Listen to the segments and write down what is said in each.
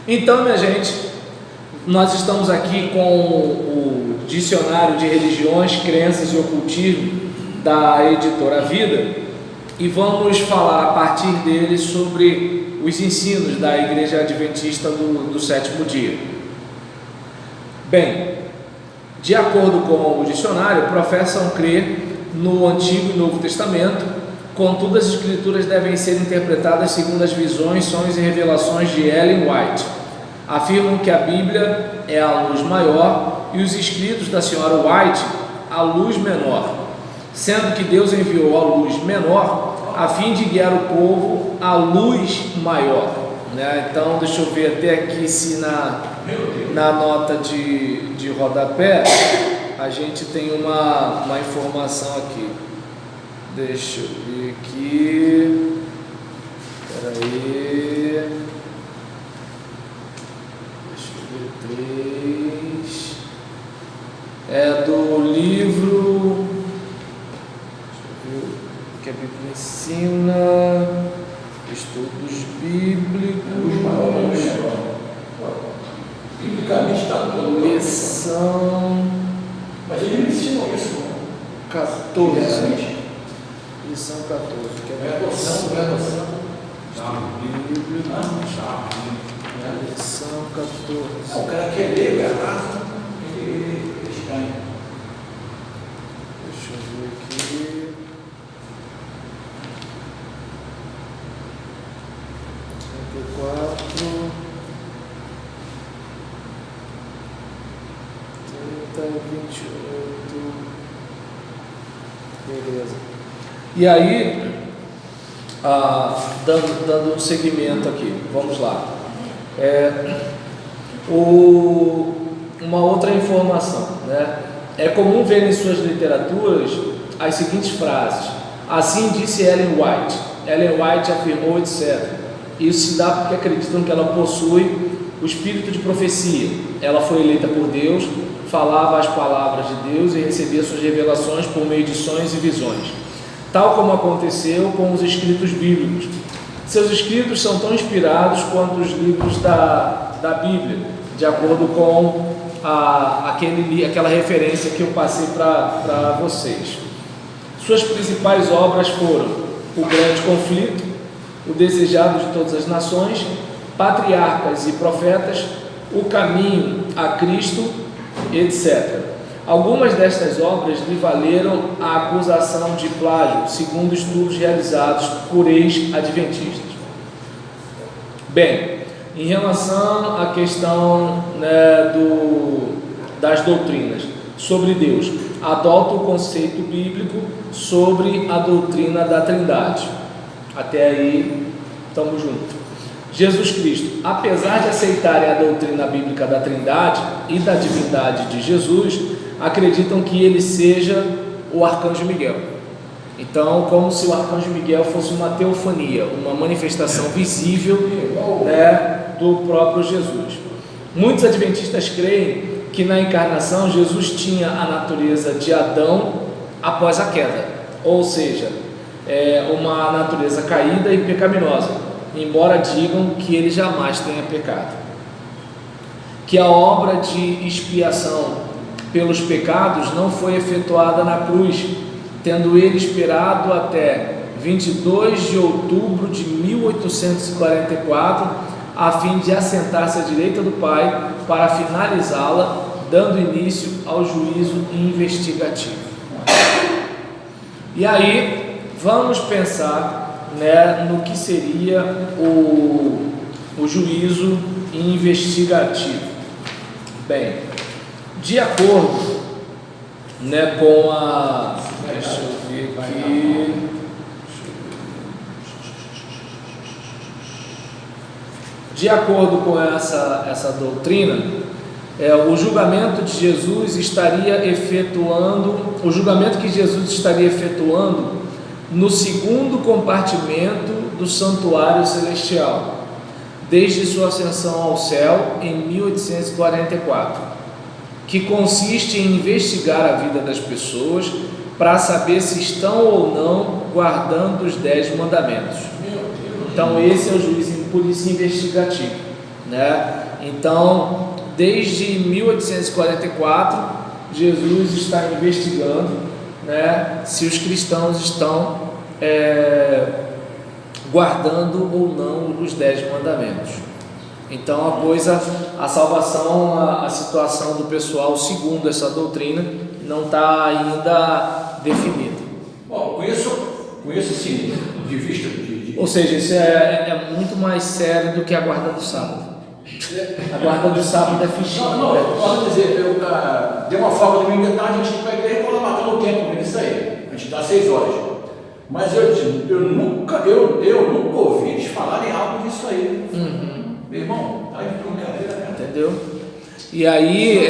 Então, minha gente, nós estamos aqui com o Dicionário de Religiões, Crenças e Ocultismo da editora Vida e vamos falar a partir dele sobre os ensinos da Igreja Adventista do sétimo dia. Bem, de acordo com o dicionário, professam crer no Antigo e Novo Testamento, contudo as Escrituras devem ser interpretadas segundo as visões, sonhos e revelações de Ellen White. Afirmam que a Bíblia é a luz maior e os escritos da senhora White a luz menor, sendo que Deus enviou a luz menor a fim de guiar o povo à luz maior, né? Então, deixa eu ver até aqui se na nota de rodapé a gente tem uma informação aqui. Deixa eu ver aqui. Peraí. Deixa eu ver 3. É do livro. Deixa eu ver o que a Bíblia ensina. Estudos bíblicos. Biblicamente está tudo. Lição. Mas ele ensinou isso. 14. Lição 14. Que é adoção. Bíblia. Lição 14. O cara quer ler, garrafa, ele estranha. Deixa eu ver aqui. 34. 30, 28. Beleza. E aí, dando um segmento aqui, vamos lá. Uma outra informação, né? É comum ver em suas literaturas as seguintes frases: assim disse Ellen White. Ellen White afirmou, etc. Isso se dá porque acreditam que ela possui o espírito de profecia. Ela foi eleita por Deus, falava as palavras de Deus e recebia suas revelações por meio de sonhos e visões, tal como aconteceu com os escritos bíblicos. Seus escritos são tão inspirados quanto os livros da Bíblia, de acordo com aquela referência que eu passei para vocês. Suas principais obras foram O Grande Conflito, O Desejado de Todas as Nações, Patriarcas e Profetas, O Caminho a Cristo, etc. Algumas destas obras lhe valeram a acusação de plágio, segundo estudos realizados por ex-adventistas. Bem, em relação à questão, né, das doutrinas sobre Deus, adota o conceito bíblico sobre a doutrina da Trindade. Até aí, estamos juntos. Jesus Cristo, apesar de aceitarem a doutrina bíblica da Trindade e da divindade de Jesus, acreditam que ele seja o Arcanjo Miguel. Então, como se o Arcanjo Miguel fosse uma teofania, uma manifestação visível, né, do próprio Jesus. Muitos adventistas creem que na encarnação Jesus tinha a natureza de Adão após a queda, ou seja, uma natureza caída e pecaminosa, embora digam que ele jamais tenha pecado. Que a obra de expiação pelos pecados não foi efetuada na cruz, tendo ele esperado até 22 de outubro de 1844, a fim de assentar-se à direita do Pai para finalizá-la, dando início ao juízo investigativo. E aí, vamos pensar, né, no que seria o juízo investigativo. Bem, de acordo, né, com a... Deixa eu ver aqui... De acordo com essa doutrina, o julgamento que Jesus estaria efetuando no segundo compartimento do santuário celestial, desde sua ascensão ao céu em 1844, que consiste em investigar a vida das pessoas para saber se estão ou não guardando os 10 mandamentos. Então esse é o juízo investigativo, né? Então, desde 1844, Jesus está investigando, né, se os cristãos estão guardando ou não os 10 mandamentos. Então a salvação, a situação do pessoal segundo essa doutrina não está ainda definida. Bom, com isso sim, de vista Ou seja, isso é muito mais sério do que a guarda do sábado. A guarda do sábado é fichinha. Não, posso dizer, eu dei uma folga domingo de tarde, a gente vai igreja e estava matando o tempo vendo isso aí. A gente dá 6 horas. Mas eu nunca ouvi eles falarem algo disso aí. Meu irmão, tá de brincadeira, né? Entendeu? E aí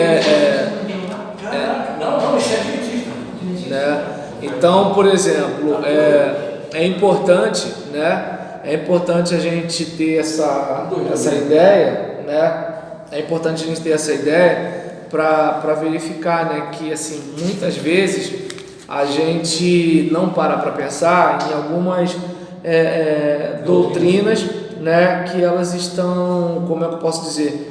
Não, isso é adventista. Né? Então, por exemplo, é importante, né? É importante a gente ter essa ideia, né? É importante a gente ter essa ideia para verificar, né, que assim muitas vezes a gente não para pensar em algumas doutrinas, né, que elas estão, como é que eu posso dizer,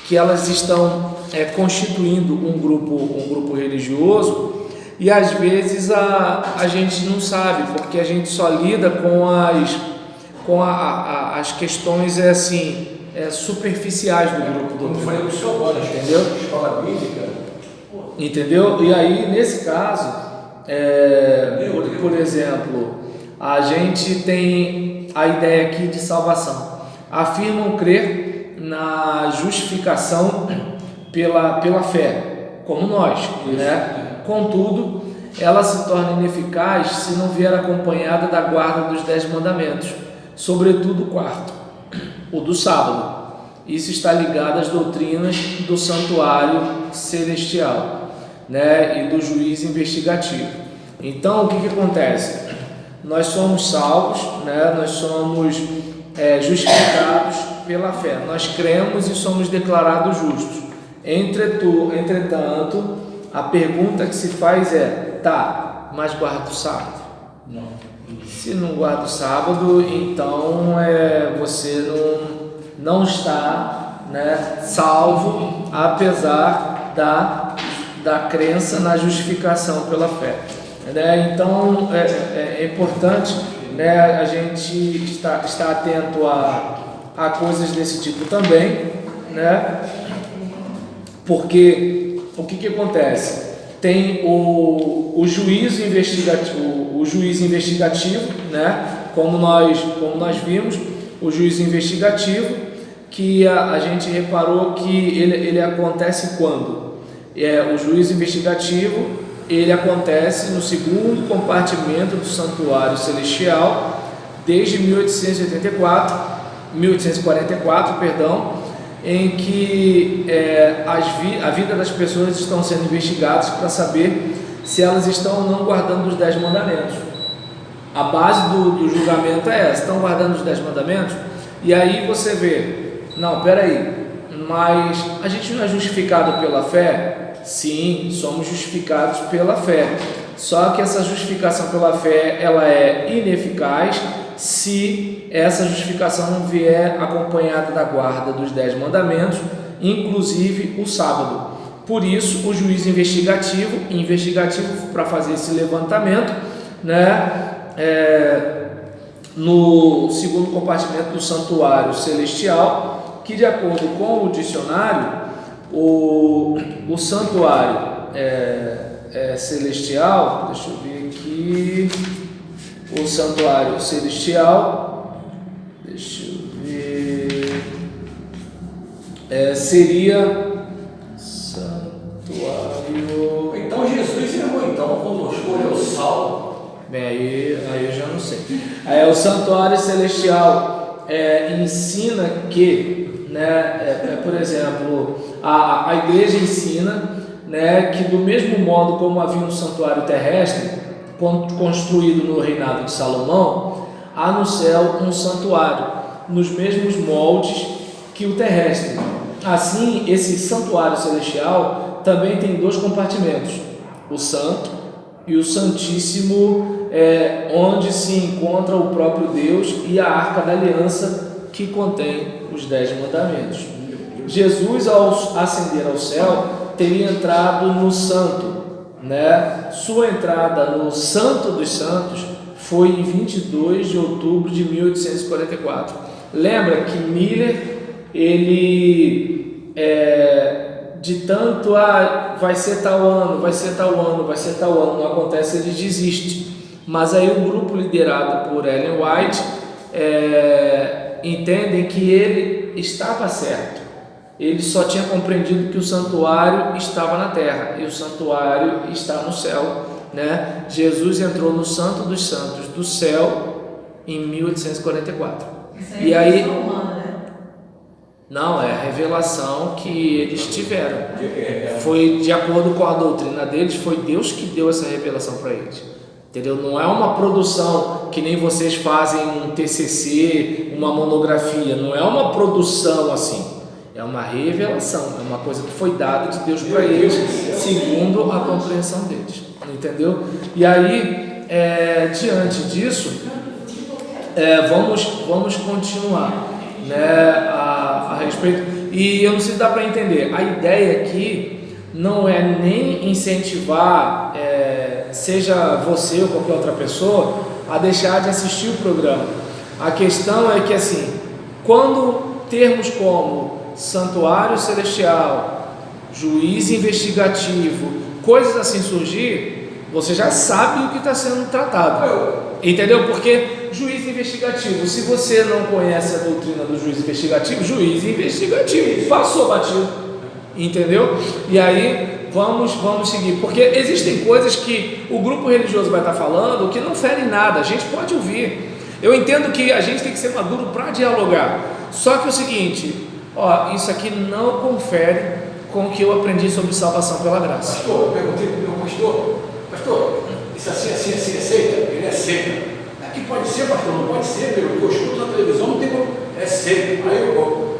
que elas estão constituindo um grupo religioso, e às vezes a gente não sabe, porque a gente só lida com as questões superficiais do grupo. Como eu falei para o senhor agora, entendeu? Escola bíblica. Entendeu? E aí, nesse caso, por exemplo, a gente tem a ideia aqui de salvação. Afirmam crer na justificação pela fé, como nós, né? Contudo, ela se torna ineficaz se não vier acompanhada da guarda dos 10 mandamentos, sobretudo o quarto, o do sábado. Isso está ligado às doutrinas do santuário celestial, né, e do juiz investigativo. Então, o que acontece? Nós somos salvos, né, nós somos justificados pela fé. Nós cremos e somos declarados justos. Entretanto, a pergunta que se faz mas guarda o sábado? Não. Se não guarda o sábado, então você não está, né, salvo, apesar da crença na justificação pela fé. Né? Então é importante, né, a gente estar atento a coisas desse tipo também, né? Porque o que acontece? Tem o juízo investigativo, né? Como nós vimos, o juízo investigativo, que a gente reparou que ele acontece quando? O juízo investigativo, ele acontece no segundo compartimento do santuário celestial, desde 1844, em que a vida das pessoas estão sendo investigadas para saber se elas estão ou não guardando os 10 mandamentos. A base do julgamento é essa: estão guardando os 10 mandamentos? E aí você vê, não, peraí, mas a gente não é justificado pela fé? Sim, somos justificados pela fé, só que essa justificação pela fé, ela é ineficaz se essa justificação não vier acompanhada da guarda dos 10 mandamentos, inclusive o sábado. Por isso, o juiz investigativo para fazer esse levantamento, né, no segundo compartimento do santuário celestial, que de acordo com o dicionário, o santuário celestial, deixa eu ver aqui, o santuário celestial, deixa eu ver, seria santuário. Então Jesus errou, então, quando escolheu o sal. Bem, aí eu já não sei. O santuário celestial ensina que, né, por exemplo, a igreja ensina, né, que do mesmo modo como havia um santuário terrestre construído no reinado de Salomão, há no céu um santuário nos mesmos moldes que o terrestre. Assim, esse santuário celestial também tem 2 compartimentos: o santo e o santíssimo, onde se encontra o próprio Deus e a arca da aliança que contém os 10 mandamentos. Jesus, ao ascender ao céu, teria entrado no santo, né? Sua entrada no Santo dos Santos foi em 22 de outubro de 1844. Lembra que Miller, ele de tanto vai ser tal ano, vai ser tal ano, vai ser tal ano, não acontece, ele desiste. Mas aí o grupo liderado por Ellen White entendem que ele estava certo. Ele só tinha compreendido que o santuário estava na terra e o santuário está no céu, né? Jesus entrou no Santo dos Santos do céu em 1844. Isso é aí humana, né? Não, é a revelação que eles tiveram. Foi de acordo com a doutrina deles, foi Deus que deu essa revelação para eles. Entendeu? Não é uma produção que nem vocês fazem um TCC, uma monografia. Não é uma produção assim. É uma revelação, é uma coisa que foi dada de Deus para eles, segundo a compreensão deles. Entendeu? E aí, diante disso, vamos continuar, né, a respeito. E eu não sei se dá para entender. A ideia aqui não é nem incentivar, seja você ou qualquer outra pessoa, a deixar de assistir o programa. A questão é que, assim, quando termos como santuário celestial, juiz investigativo, coisas assim surgir, você já sabe o que está sendo tratado. Entendeu? Porque juiz investigativo, se você não conhece a doutrina do juiz investigativo, passou batido. Entendeu? E aí vamos seguir, porque existem coisas que o grupo religioso vai estar falando que não ferem nada, a gente pode ouvir. Eu entendo que a gente tem que ser maduro para dialogar, só que é o seguinte, isso aqui não confere com o que eu aprendi sobre salvação pela graça. Pastor, eu perguntei para o meu pastor, isso assim, aceita? Ele aceita. Aqui pode ser, pastor, não pode ser, eu escuto na televisão, não tem como, é aceita. Aí eu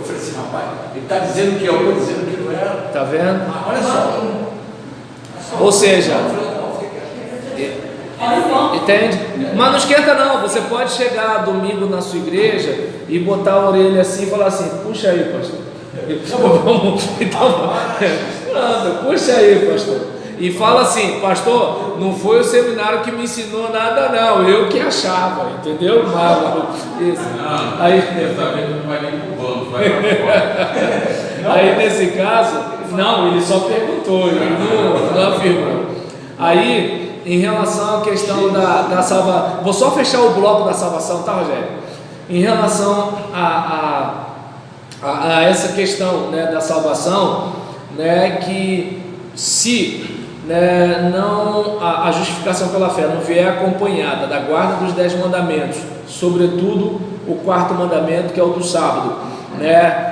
falei assim, rapaz, ele está dizendo que eu estou dizendo que não era. Tá vendo? Olha só. Ou seja, entende? Mas não esquenta não, você pode chegar domingo na sua igreja e botar a orelha assim e falar assim, puxa aí, pastor. Puxa aí, pastor. E fala assim, pastor, não foi o seminário que me ensinou nada não, eu que achava, entendeu? Aí nesse caso, não, ele só perguntou, ele não afirmou. Aí, em relação à questão da salvação, vou só fechar o bloco da salvação, tá, Rogério? Em relação a essa questão, né, da salvação, né, que se, né, não a justificação pela fé não vier acompanhada da guarda dos 10 mandamentos, sobretudo o 4º mandamento, que é o do sábado, né,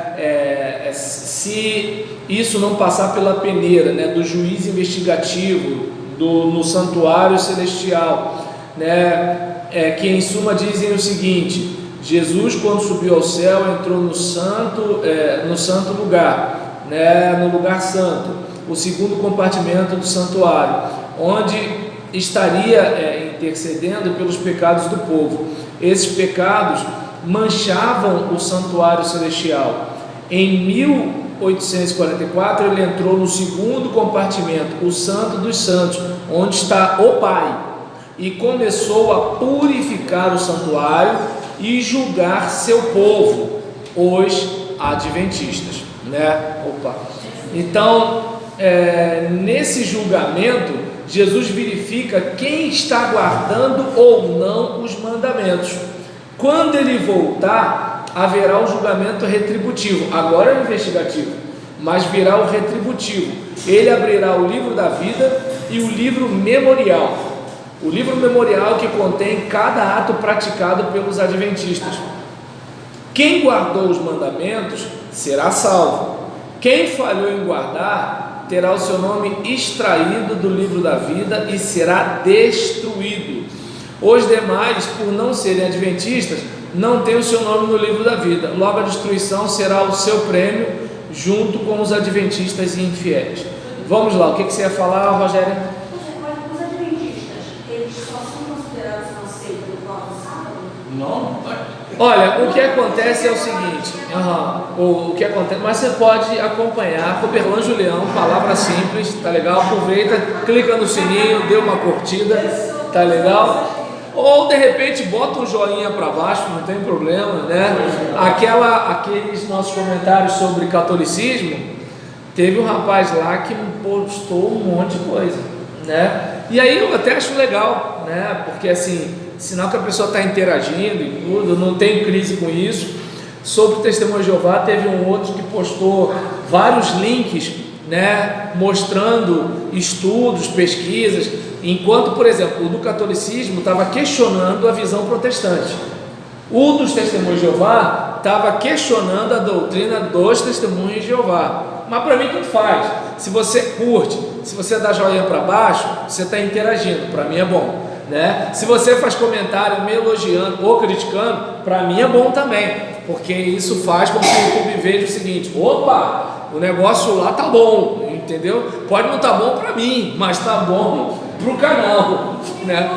se isso não passar pela peneira, né, do juiz investigativo no santuário celestial, né, que em suma dizem o seguinte: Jesus, quando subiu ao céu, entrou no santo lugar, né, no lugar santo, o segundo compartimento do santuário, onde estaria intercedendo pelos pecados do povo. Esses pecados manchavam o santuário celestial. Em 1844 ele entrou no segundo compartimento, o Santo dos Santos, onde está o Pai, e começou a purificar o santuário e julgar seu povo, os adventistas, né? Então, nesse julgamento, Jesus verifica quem está guardando ou não os mandamentos. Quando ele voltar, haverá o julgamento retributivo. Agora é o investigativo, mas virá o retributivo. Ele abrirá o livro da vida e o livro memorial. O livro memorial que contém cada ato praticado pelos adventistas. Quem guardou os mandamentos será salvo. Quem falhou em guardar terá o seu nome extraído do livro da vida e será destruído. Os demais, por não serem adventistas, não têm o seu nome no livro da vida. Logo a destruição será o seu prêmio, junto com os adventistas e infiéis. Vamos lá, o que você ia falar, Rogério? Os adventistas, eles só são considerados uma seita do sábado? Não, Olha, o que acontece é o seguinte, o que acontece, mas você pode acompanhar Coberlan Julião, palavra simples, tá legal? Aproveita, clica no sininho, dê uma curtida, tá legal? Ou de repente bota um joinha para baixo, não tem problema, né? Aqueles nossos comentários sobre catolicismo, teve um rapaz lá que postou um monte de coisa, né? E aí eu até acho legal, né? Porque assim, sinal que a pessoa está interagindo e tudo, não tem crise com isso. Sobre o Testemunho de Jeová, teve um outro que postou vários links, né? Mostrando estudos, pesquisas, enquanto, por exemplo, o do catolicismo estava questionando a visão protestante. O dos Testemunhos de Jeová estava questionando a doutrina dos Testemunhos de Jeová. Mas para mim tudo faz. Se você curte, se você dá joinha para baixo, você está interagindo, para mim é bom, né? Se você faz comentário me elogiando ou criticando, para mim é bom também, porque isso faz com que o YouTube veja o seguinte: opa, o negócio lá tá bom, entendeu? Pode não tá bom para mim, mas tá bom pro canal, né?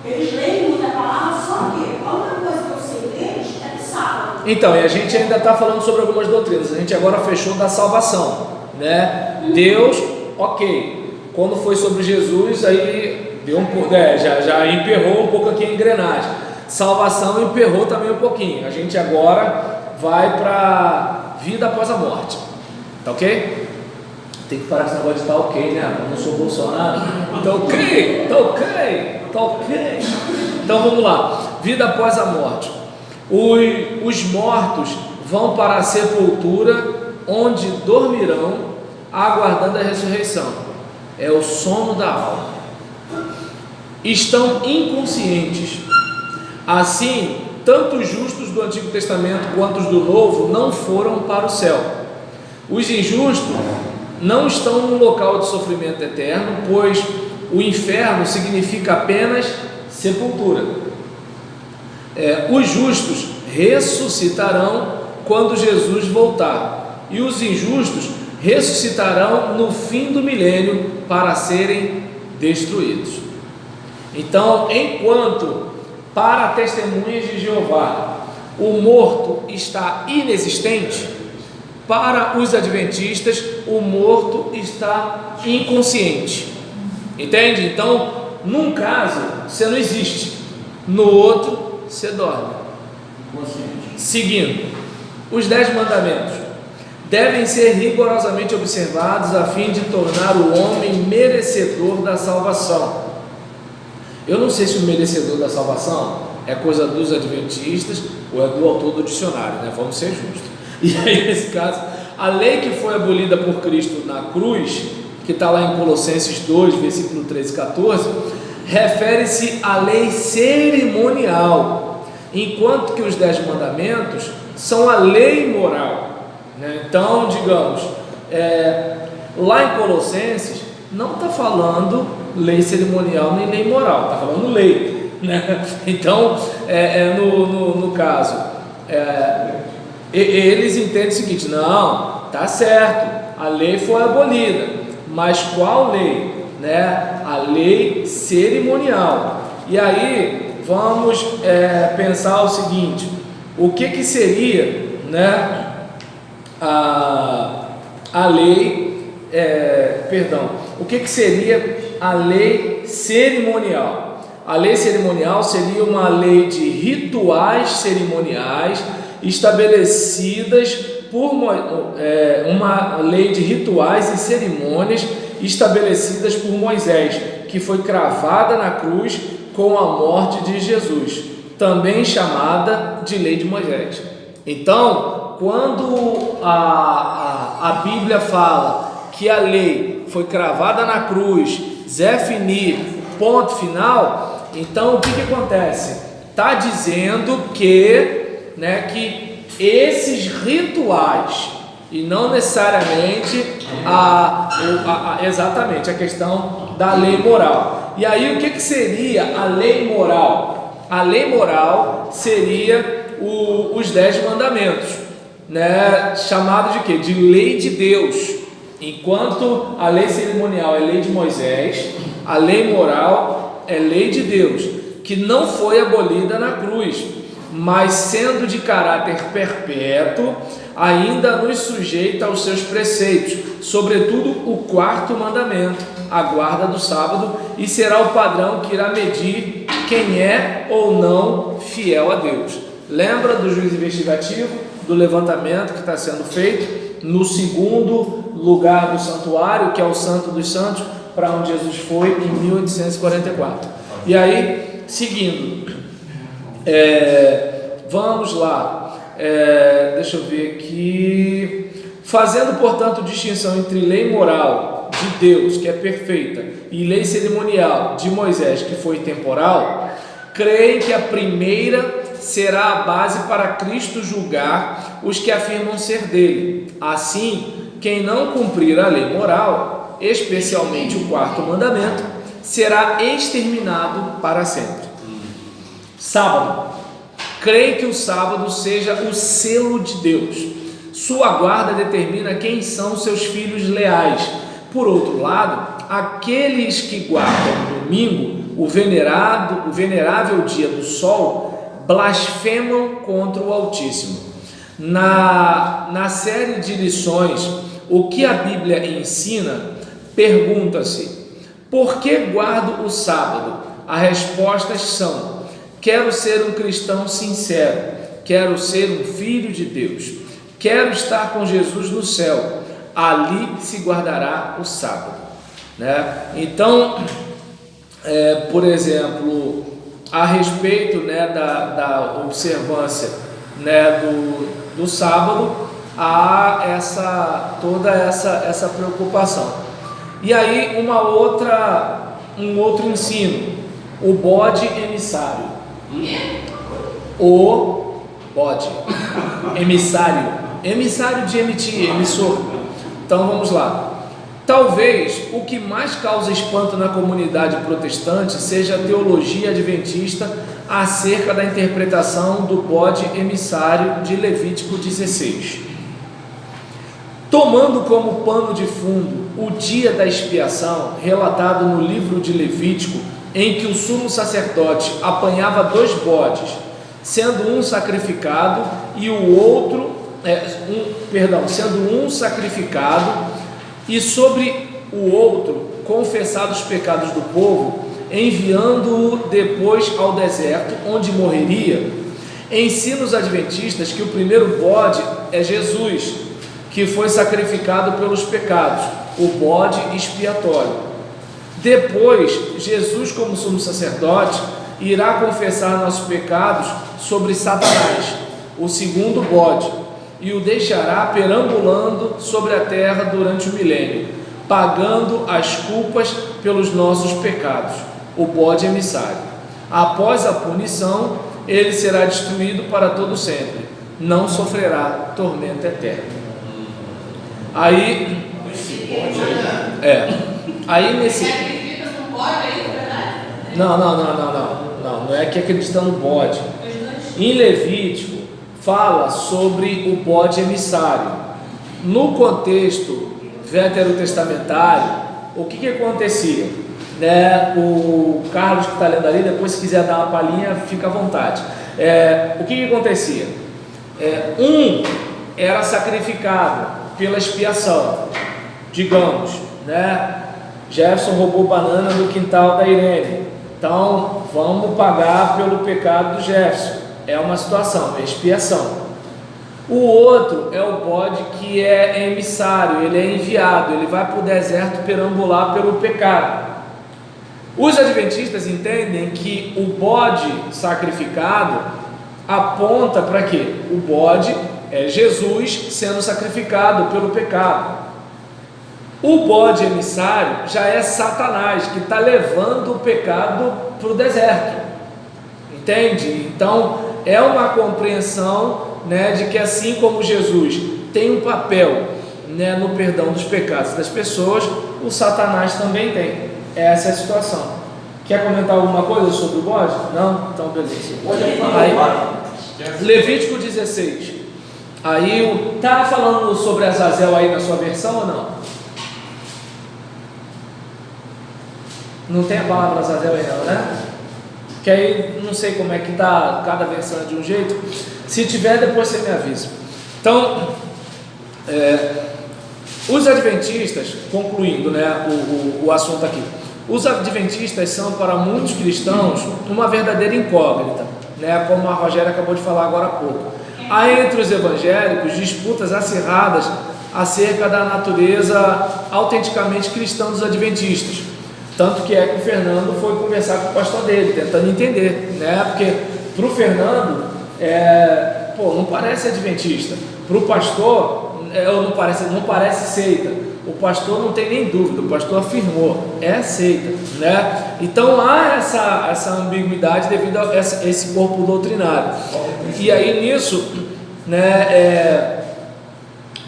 Eles leem muita palavra, só que a única coisa que eu sei deles é de sábado. Então, e a gente ainda está falando sobre algumas doutrinas. A gente agora fechou da salvação, né? Deus, ok. Quando foi sobre Jesus, aí deu um pouco, já emperrou um pouco aqui a engrenagem. Salvação emperrou também um pouquinho. A gente agora vai para vida após a morte, tá ok? Tem que parar com esse negócio de tá ok, né? Eu não sou Bolsonaro. Tá ok, tá ok, tá ok. Então vamos lá. Vida após a morte. Os mortos vão para a sepultura, onde dormirão, aguardando a ressurreição. É o sono da alma. Estão inconscientes. Assim, tanto os justos do Antigo Testamento quanto os do Novo não foram para o céu. Os injustos não estão num local de sofrimento eterno, pois o inferno significa apenas sepultura. Os justos ressuscitarão quando Jesus voltar, e os injustos ressuscitarão no fim do milênio para serem destruídos. Então, enquanto para testemunhas de Jeová o morto está inexistente, para os adventistas o morto está inconsciente. Entende? Então, num caso você não existe, no outro você dorme. Seguindo, os 10 mandamentos devem ser rigorosamente observados a fim de tornar o homem merecedor da salvação. Eu não sei se o merecedor da salvação é coisa dos adventistas ou é do autor do dicionário, né? Vamos ser justos. E aí, nesse caso, a lei que foi abolida por Cristo na cruz, que está lá em Colossenses 2, versículo 13 e 14, refere-se à lei cerimonial, enquanto que os 10 mandamentos são a lei moral, né? Então, digamos, lá em Colossenses não está falando lei cerimonial nem lei moral, está falando lei, né? Então, no caso, eles entendem o seguinte: não, tá certo, a lei foi abolida, mas qual lei? Né? A lei cerimonial. E aí vamos pensar o seguinte: o que seria, né, a lei, o que seria a lei cerimonial? A lei cerimonial seria uma lei de rituais cerimoniais estabelecidas por uma lei de rituais e cerimônias estabelecidas por Moisés, que foi cravada na cruz com a morte de Jesus, também chamada de lei de Moisés. Então, quando a Bíblia fala que a lei foi cravada na cruz, Zé Fini, ponto final, então o que acontece? Está dizendo que, né, que esses rituais, e não necessariamente exatamente a questão da lei moral. E aí o que seria a lei moral? A lei moral seria os 10 mandamentos, né? Chamado de quê? De lei de Deus. Enquanto a lei cerimonial é lei de Moisés, a lei moral é lei de Deus, que não foi abolida na cruz, mas sendo de caráter perpétuo, ainda nos sujeita aos seus preceitos, sobretudo o 4º mandamento, a guarda do sábado, e será o padrão que irá medir quem é ou não fiel a Deus. Lembra do juiz investigativo, do levantamento que está sendo feito no 2º lugar do santuário, que é o Santo dos Santos, para onde Jesus foi em 1844. E aí, seguindo, vamos lá, deixa eu ver aqui. Fazendo, portanto, distinção entre lei moral de Deus, que é perfeita, e lei cerimonial de Moisés, que foi temporal, creem que a primeira será a base para Cristo julgar os que afirmam ser dele. Assim, quem não cumprir a lei moral, especialmente o 4º mandamento, será exterminado para sempre. Sábado. Creem que o sábado seja o selo de Deus. Sua guarda determina quem são seus filhos leais. Por outro lado, aqueles que guardam o domingo, o venerável dia do sol, blasfemam contra o Altíssimo. Na série de lições, o que a Bíblia ensina, pergunta-se: por que guardo o sábado? As respostas são: quero ser um cristão sincero, quero ser um filho de Deus, quero estar com Jesus no céu, ali se guardará o sábado, né? Então, por exemplo, a respeito, né, da observância, né, do sábado, há toda essa preocupação. E aí um outro ensino: o bode emissário. O bode emissário de emitir, emissor. Então vamos lá. Talvez o que mais causa espanto na comunidade protestante seja a teologia adventista acerca da interpretação do bode emissário de Levítico 16. Tomando como pano de fundo o dia da expiação, relatado no livro de Levítico, em que o sumo sacerdote apanhava 2 bodes, sendo um sacrificado e o outro, sendo um sacrificado e sobre o outro confessado os pecados do povo, enviando-o depois ao deserto, onde morreria, ensina os adventistas que o primeiro bode é Jesus, que foi sacrificado pelos pecados, o bode expiatório. Depois, Jesus, como sumo sacerdote, irá confessar nossos pecados sobre Satanás, o segundo bode, e o deixará perambulando sobre a terra durante o milênio, pagando as culpas pelos nossos pecados, o bode emissário. Após a punição, ele será destruído para todo sempre, não sofrerá tormento eterno. Aí nesse... Não é que acredita no bode. Em Levítico fala sobre o bode emissário. No contexto veterotestamentário, o que acontecia? Né? O Carlos que está lendo ali, depois se quiser dar uma palhinha, fica à vontade. O que acontecia? Um era sacrificado pela expiação, digamos, né? Jefferson roubou banana no quintal da Irene, então vamos pagar pelo pecado do Jefferson. É uma situação, é expiação. O outro é o bode que é emissário, ele é enviado, ele vai para o deserto perambular pelo pecado. Os adventistas entendem que o bode sacrificado aponta para quê? O bode é Jesus sendo sacrificado pelo pecado. O bode emissário já é Satanás, que está levando o pecado para o deserto. Entende? Então é uma compreensão, né, de que assim como Jesus tem um papel, né, no perdão dos pecados das pessoas, o Satanás também tem. essa é a situação. Quer comentar alguma coisa sobre o bode? Não? Então beleza. Aí, Levítico 16. Aí, tá falando sobre Azazel aí na sua versão ou não? Não tem a palavra Azazel aí não, né? Que aí, não sei como é que tá, cada versão é de um jeito. Se tiver, depois você me avisa. Então, os adventistas, concluindo, né, o assunto aqui, os adventistas são para muitos cristãos uma verdadeira incógnita, né, como a Rogéria acabou de falar agora há pouco. Há entre os evangélicos disputas acirradas acerca da natureza autenticamente cristã dos adventistas, tanto que o Fernando foi conversar com o pastor dele, tentando entender, né, porque para o Fernando, não parece adventista, para o pastor, não parece seita. O pastor não tem nem dúvida, o pastor afirmou, é seita, né? Então há essa ambiguidade devido a esse corpo doutrinário. E aí nisso, né,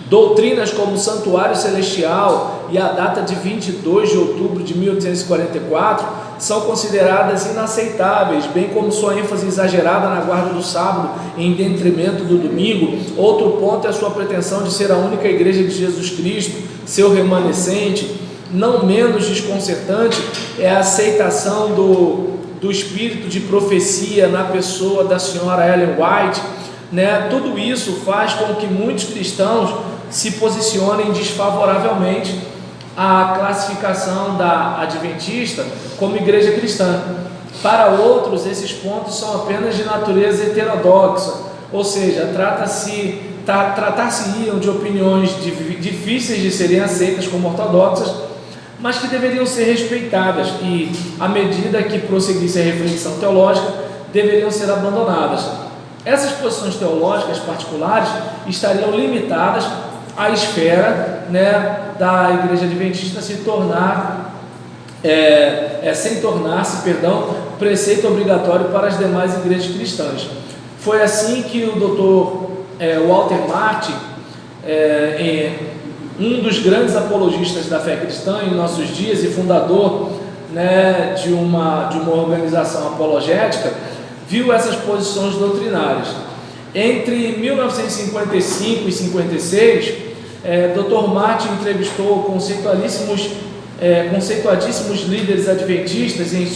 doutrinas como o Santuário Celestial e a data de 22 de outubro de 1844 são consideradas inaceitáveis, bem como sua ênfase exagerada na guarda do sábado em detrimento do domingo. Outro ponto é a sua pretensão de ser a única igreja de Jesus Cristo, seu remanescente. Não menos desconcertante é a aceitação do espírito de profecia na pessoa da senhora Ellen White, né? Tudo isso faz com que muitos cristãos se posicionem desfavoravelmente à classificação da adventista como igreja cristã. Para outros, esses pontos são apenas de natureza heterodoxa, ou seja, tratar-se-iam de opiniões difíceis de serem aceitas como ortodoxas, mas que deveriam ser respeitadas e, à medida que prosseguisse a reflexão teológica, deveriam ser abandonadas. Essas posições teológicas particulares estariam limitadas à esfera, né, da igreja adventista sem tornar-se preceito obrigatório para as demais igrejas cristãs. Foi assim que o Dr. Walter Martin, um dos grandes apologistas da fé cristã em nossos dias e fundador, né, de uma organização apologética, viu essas posições doutrinárias. Entre 1955 e 56, Dr. Martin entrevistou conceituadíssimos líderes adventistas em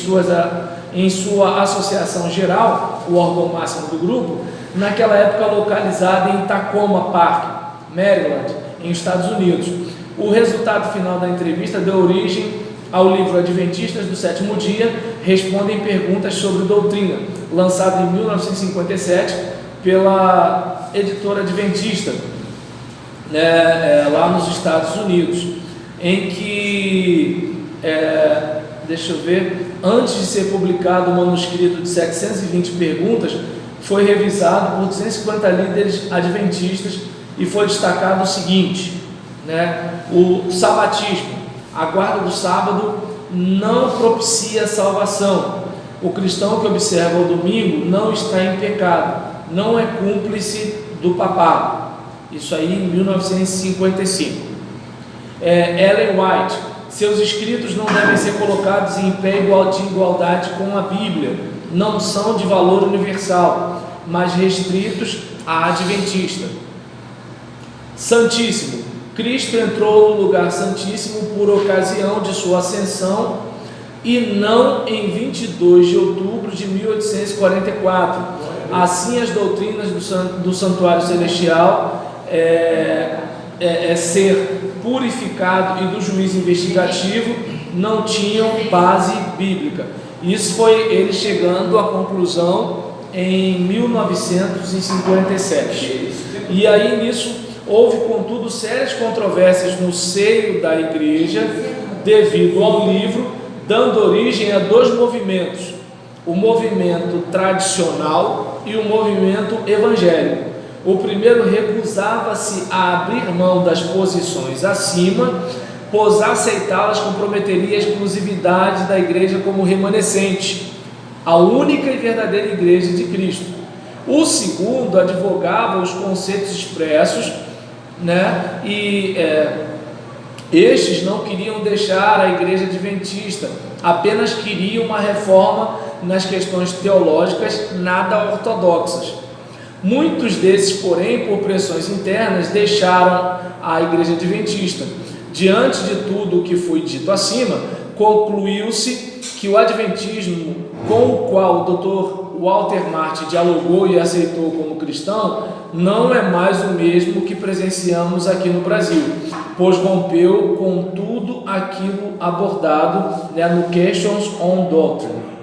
sua associação geral, o órgão máximo do grupo, naquela época localizada em Tacoma Park, Maryland, em Estados Unidos. O resultado final da entrevista deu origem ao livro Adventistas do Sétimo Dia Respondem Perguntas sobre Doutrina, lançado em 1957 pela editora Adventista, lá nos Estados Unidos, em que, antes de ser publicado o manuscrito de 720 perguntas, foi revisado por 250 líderes adventistas e foi destacado o seguinte, né, o sabatismo, a guarda do sábado não propicia salvação. O cristão que observa o domingo não está em pecado, não é cúmplice do papado. Isso aí em 1955. Ellen White, seus escritos não devem ser colocados em pé de igualdade com a Bíblia, não são de valor universal, mas restritos à adventista. Santíssimo, Cristo entrou no lugar santíssimo por ocasião de sua ascensão e não em 22 de outubro de 1844. Assim, as doutrinas do Santuário Celestial ser purificado e do juízo investigativo não tinham base bíblica. Isso foi ele chegando à conclusão em 1957. E aí nisso houve, contudo, sérias controvérsias no seio da igreja devido ao livro, dando origem a dois movimentos: o movimento tradicional e o movimento evangélico. O primeiro recusava-se a abrir mão das posições acima, pois aceitá-las comprometeria a exclusividade da igreja como remanescente, a única e verdadeira igreja de Cristo. O segundo advogava os conceitos expressos, né, Estes não queriam deixar a igreja adventista, apenas queriam uma reforma nas questões teológicas nada ortodoxas. Muitos desses, porém, por pressões internas, deixaram a igreja adventista. Diante de tudo o que foi dito acima, concluiu-se que o adventismo com o qual o Dr. Walter Martin dialogou e aceitou como cristão não é mais o mesmo que presenciamos aqui no Brasil, pois rompeu com tudo aquilo abordado, no Questions on Doctrine.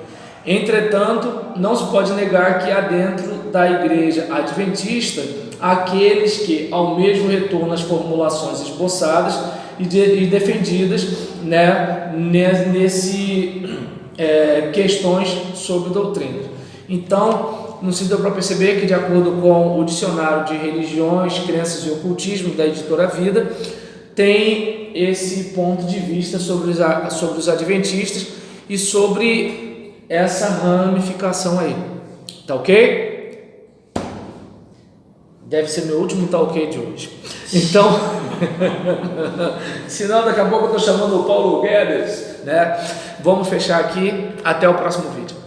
Entretanto, não se pode negar que há dentro da igreja adventista aqueles que almejam retorno às formulações esboçadas e defendidas, questões sobre doutrinas. Então, não se deu para perceber que, de acordo com o Dicionário de Religiões, Crenças e Ocultismo da Editora Vida, tem esse ponto de vista sobre os adventistas e sobre essa ramificação aí. Tá ok? Deve ser meu último tá ok de hoje. Então, senão daqui a pouco eu estou chamando o Paulo Guedes, Vamos fechar aqui. Até o próximo vídeo.